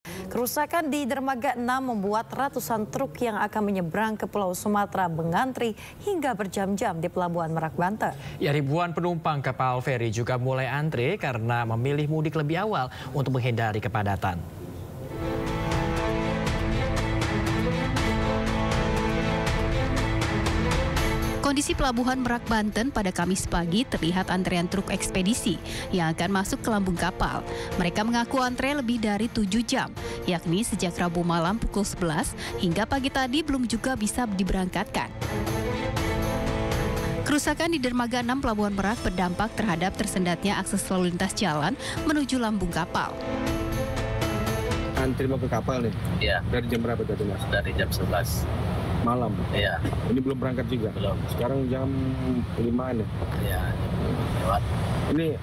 Kerusakan di Dermaga 6 membuat ratusan truk yang akan menyeberang ke Pulau Sumatera mengantri hingga berjam-jam di Pelabuhan Merak, Banten. Ya, ribuan penumpang kapal feri juga mulai antre karena memilih mudik lebih awal untuk menghindari kepadatan. Kondisi Pelabuhan Merak, Banten pada Kamis pagi terlihat antrean truk ekspedisi yang akan masuk ke lambung kapal. Mereka mengaku antre lebih dari 7 jam, yakni sejak Rabu malam pukul 11 hingga pagi tadi belum juga bisa diberangkatkan. Kerusakan di Dermaga 6 Pelabuhan Merak berdampak terhadap tersendatnya akses lalu lintas jalan menuju lambung kapal. Antri mau ke kapal nih? Iya. Dari jam berapa tadi, Mas? Dari jam 11. Malam? Iya. Ini belum berangkat juga? Belum. Sekarang jam 5-an ya? Iya, lewat. Ini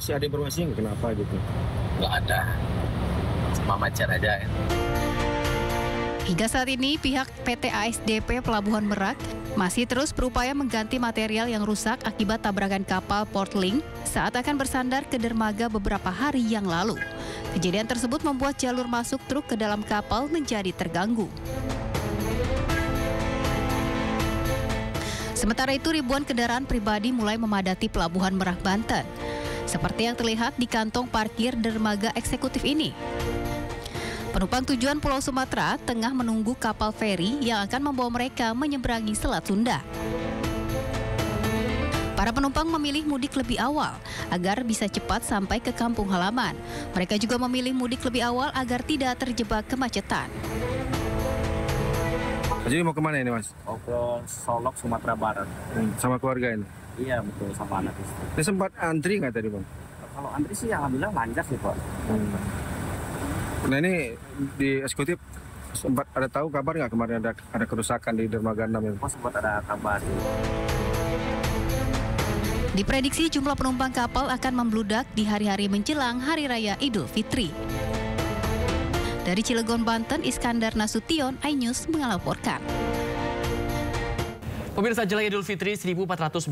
ada informasi kenapa gitu? Nggak ada. Cuma macet aja. Hingga saat ini, pihak PT ASDP Pelabuhan Merak masih terus berupaya mengganti material yang rusak akibat tabrakan kapal Portlink saat akan bersandar ke dermaga beberapa hari yang lalu. Kejadian tersebut membuat jalur masuk truk ke dalam kapal menjadi terganggu. Sementara itu, ribuan kendaraan pribadi mulai memadati Pelabuhan Merak, Banten. Seperti yang terlihat di kantong parkir dermaga eksekutif ini. Penumpang tujuan Pulau Sumatera tengah menunggu kapal feri yang akan membawa mereka menyeberangi Selat Sunda. Para penumpang memilih mudik lebih awal agar bisa cepat sampai ke kampung halaman. Mereka juga memilih mudik lebih awal agar tidak terjebak kemacetan. Jadi mau kemana ini, Mas? Mau ke Solok, Sumatera Barat. Sama keluarga ini? Iya, betul, sama anak istri. Ini sempat antri nggak tadi, Bang? Kalau antri sih alhamdulillah lancar sih, Pak. Nah, ini di eksekutif sempat ada tahu kabar nggak kemarin ada kerusakan di Dermaga 6 ini? Oh, sempat ada kabar. Diprediksi jumlah penumpang kapal akan membludak di hari-hari menjelang Hari Raya Idul Fitri. Dari Cilegon, Banten, Iskandar Nasution, iNews melaporkan. Pemirsa, jelang Idul Fitri 1446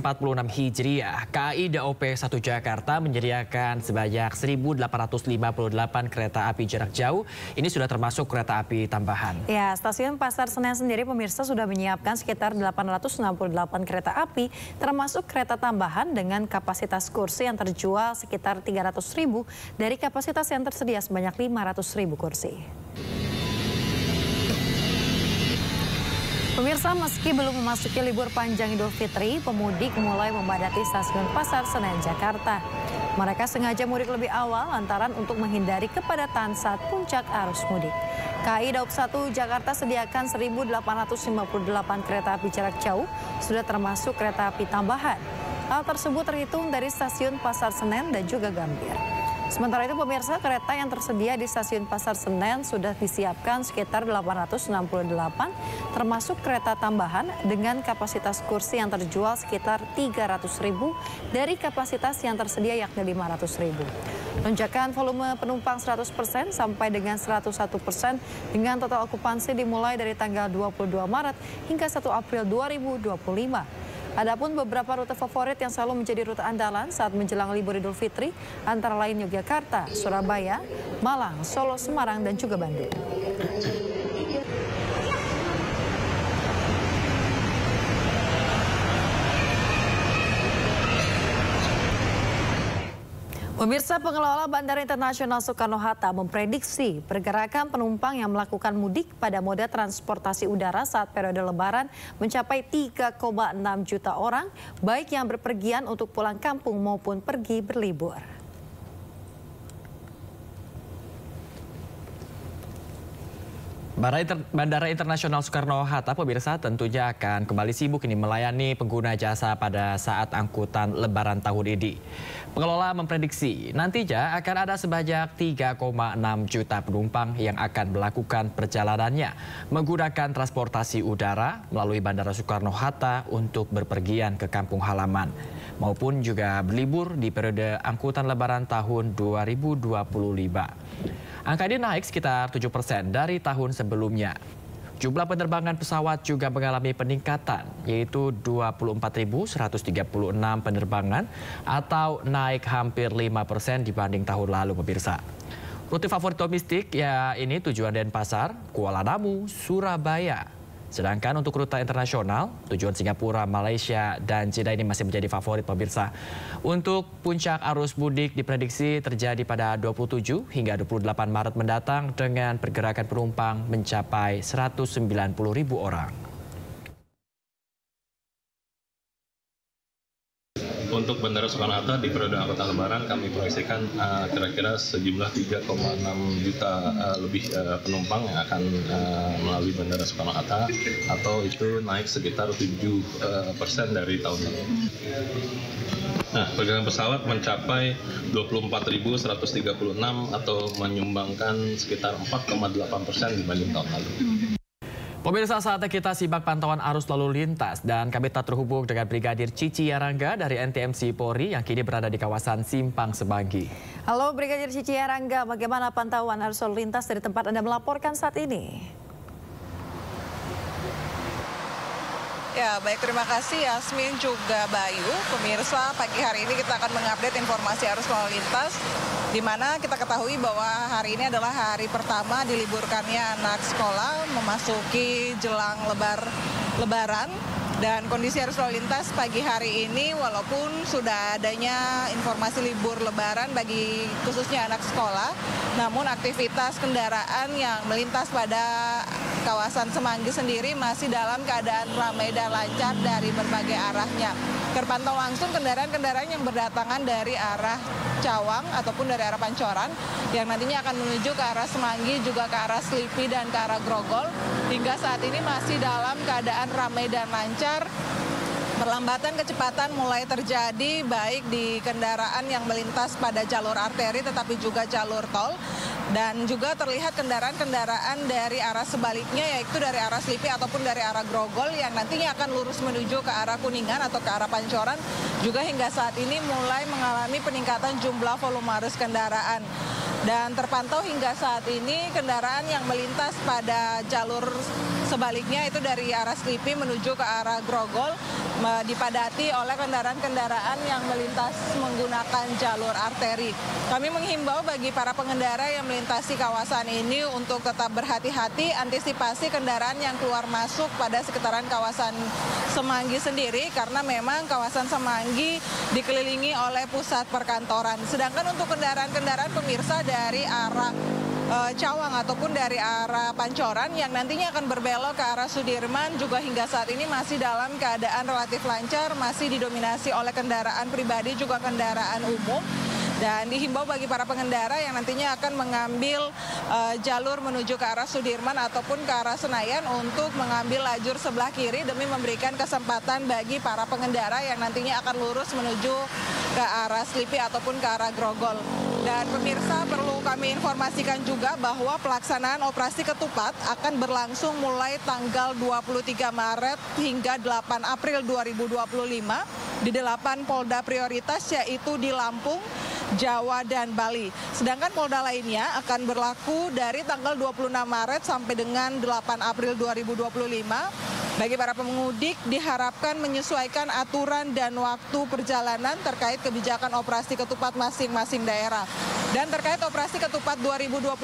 Hijriah, KAI Daop 1 Jakarta menyediakan sebanyak 1.858 kereta api jarak jauh. Ini sudah termasuk kereta api tambahan. Ya, stasiun Pasar Senen sendiri pemirsa sudah menyiapkan sekitar 868 kereta api, termasuk kereta tambahan dengan kapasitas kursi yang terjual sekitar 300.000 dari kapasitas yang tersedia sebanyak 500.000 kursi. Pemirsa, meski belum memasuki libur panjang Idul Fitri, pemudik mulai memadati stasiun Pasar Senen, Jakarta. Mereka sengaja mudik lebih awal lantaran untuk menghindari kepadatan saat puncak arus mudik. KAI Daop 1 Jakarta sediakan 1.858 kereta api jarak jauh, sudah termasuk kereta api tambahan. Hal tersebut terhitung dari stasiun Pasar Senen dan juga Gambir. Sementara itu pemirsa, kereta yang tersedia di stasiun Pasar Senen sudah disiapkan sekitar 868, termasuk kereta tambahan dengan kapasitas kursi yang terjual sekitar 300.000 dari kapasitas yang tersedia yakni 500.000. Lonjakan volume penumpang 100% sampai dengan 101% dengan total okupansi dimulai dari tanggal 22 Maret hingga 1 April 2025. Adapun beberapa rute favorit yang selalu menjadi rute andalan saat menjelang libur Idul Fitri antara lain Yogyakarta, Surabaya, Malang, Solo, Semarang, dan juga Bandung. Pemirsa, pengelola Bandara Internasional Soekarno-Hatta memprediksi pergerakan penumpang yang melakukan mudik pada moda transportasi udara saat periode Lebaran mencapai 3,6 juta orang, baik yang berpergian untuk pulang kampung maupun pergi berlibur. Bandara Internasional Soekarno-Hatta pemirsa tentunya akan kembali sibuk ini melayani pengguna jasa pada saat angkutan Lebaran tahun ini. Pengelola memprediksi nantinya akan ada sebanyak 3,6 juta penumpang yang akan melakukan perjalanannya menggunakan transportasi udara melalui Bandara Soekarno-Hatta untuk berpergian ke kampung halaman maupun juga berlibur di periode angkutan Lebaran tahun 2025. Angka ini naik sekitar 7% dari tahun sebelumnya. Jumlah penerbangan pesawat juga mengalami peningkatan, yaitu 24.136 penerbangan atau naik hampir 5% dibanding tahun lalu, pemirsa. Rute favorit domestik ya ini tujuan Denpasar, Kuala Namu, Surabaya. Sedangkan untuk rute internasional, tujuan Singapura, Malaysia, dan Jeddah ini masih menjadi favorit pemirsa. Untuk puncak arus mudik diprediksi terjadi pada 27 hingga 28 Maret mendatang dengan pergerakan penumpang mencapai 190.000 orang. Untuk Bandara Soekarno-Hatta di periode angkutan Lebaran kami proyeksikan kira-kira sejumlah 3,6 juta lebih penumpang yang akan melalui Bandara Soekarno-Hatta, atau itu naik sekitar 7% dari tahun lalu. Nah, pergerakan pesawat mencapai 24.136 atau menyumbangkan sekitar 4,8% dibanding tahun lalu. Pemirsa, saatnya kita simak pantauan arus lalu lintas dan kami telah terhubung dengan Brigadir Cici Yarangga dari NTMC Polri yang kini berada di kawasan Simpang Semanggi. Halo Brigadir Cici Yarangga, bagaimana pantauan arus lalu lintas dari tempat Anda melaporkan saat ini? Ya, baik, terima kasih Yasmin juga Bayu. Pemirsa, pagi hari ini kita akan mengupdate informasi arus lalu lintas, di mana kita ketahui bahwa hari ini adalah hari pertama diliburkannya anak sekolah memasuki jelang Lebaran. Dan kondisi arus lalu lintas pagi hari ini, walaupun sudah adanya informasi libur Lebaran bagi khususnya anak sekolah, namun aktivitas kendaraan yang melintas pada kawasan Semanggi sendiri masih dalam keadaan ramai dan lancar dari berbagai arahnya. Terpantau langsung kendaraan-kendaraan yang berdatangan dari arah Cawang ataupun dari arah Pancoran yang nantinya akan menuju ke arah Semanggi, juga ke arah Selipi dan ke arah Grogol. Hingga saat ini masih dalam keadaan ramai dan lancar. Perlambatan kecepatan mulai terjadi baik di kendaraan yang melintas pada jalur arteri tetapi juga jalur tol. Dan juga terlihat kendaraan-kendaraan dari arah sebaliknya, yaitu dari arah Selipi ataupun dari arah Grogol yang nantinya akan lurus menuju ke arah Kuningan atau ke arah Pancoran, juga hingga saat ini mulai mengalami peningkatan jumlah volume arus kendaraan. Dan terpantau hingga saat ini kendaraan yang melintas pada jalur sebaliknya itu dari arah Selipi menuju ke arah Grogol dipadati oleh kendaraan-kendaraan yang melintas menggunakan jalur arteri. Kami menghimbau bagi para pengendara yang melintasi kawasan ini untuk tetap berhati-hati, antisipasi kendaraan yang keluar masuk pada sekitaran kawasan Semanggi sendiri, karena memang kawasan Semanggi dikelilingi oleh pusat perkantoran. Sedangkan untuk kendaraan-kendaraan pemirsa dari arah Cawang ataupun dari arah Pancoran yang nantinya akan berbelok ke arah Sudirman juga hingga saat ini masih dalam keadaan relatif lancar, masih didominasi oleh kendaraan pribadi juga kendaraan umum. Dan dihimbau bagi para pengendara yang nantinya akan mengambil jalur menuju ke arah Sudirman ataupun ke arah Senayan untuk mengambil lajur sebelah kiri demi memberikan kesempatan bagi para pengendara yang nantinya akan lurus menuju ke arah Selipi ataupun ke arah Grogol. Dan pemirsa, perlu kami informasikan juga bahwa pelaksanaan operasi ketupat akan berlangsung mulai tanggal 23 Maret hingga 8 April 2025 di 8 Polda prioritas, yaitu di Lampung, Jawa, dan Bali. Sedangkan Polda lainnya akan berlaku dari tanggal 26 Maret sampai dengan 8 April 2025. Bagi para pemudik diharapkan menyesuaikan aturan dan waktu perjalanan terkait kebijakan operasi ketupat masing-masing daerah. Dan terkait operasi ketupat 2025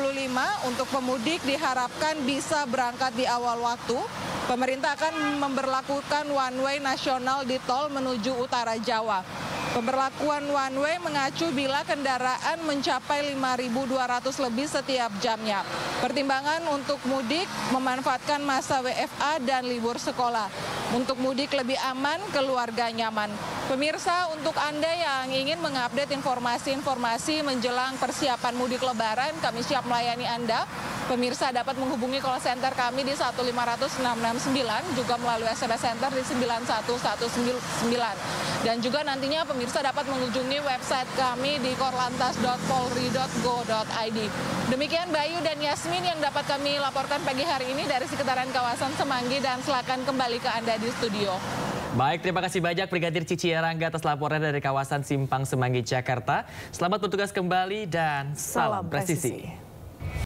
untuk pemudik diharapkan bisa berangkat di awal waktu. Pemerintah akan memberlakukan one way nasional di tol menuju utara Jawa. Pemberlakuan one way mengacu bila kendaraan mencapai 5.200 lebih setiap jamnya. Pertimbangan untuk mudik memanfaatkan masa WFA dan libur sekolah. Untuk mudik lebih aman, keluarga nyaman. Pemirsa, untuk Anda yang ingin mengupdate informasi-informasi menjelang persiapan mudik Lebaran, kami siap melayani Anda. Pemirsa dapat menghubungi call center kami di 1500669, juga melalui SMS center di 91199. Dan juga nantinya pemirsa dapat mengunjungi website kami di korlantas.polri.go.id. Demikian Bayu dan Yasmin yang dapat kami laporkan pagi hari ini dari sekitaran kawasan Semanggi, dan silakan kembali ke Anda di studio. Baik, terima kasih banyak Brigadir Cici Yarangga atas laporan dari kawasan Simpang Semanggi, Jakarta. Selamat bertugas kembali dan salam presisi.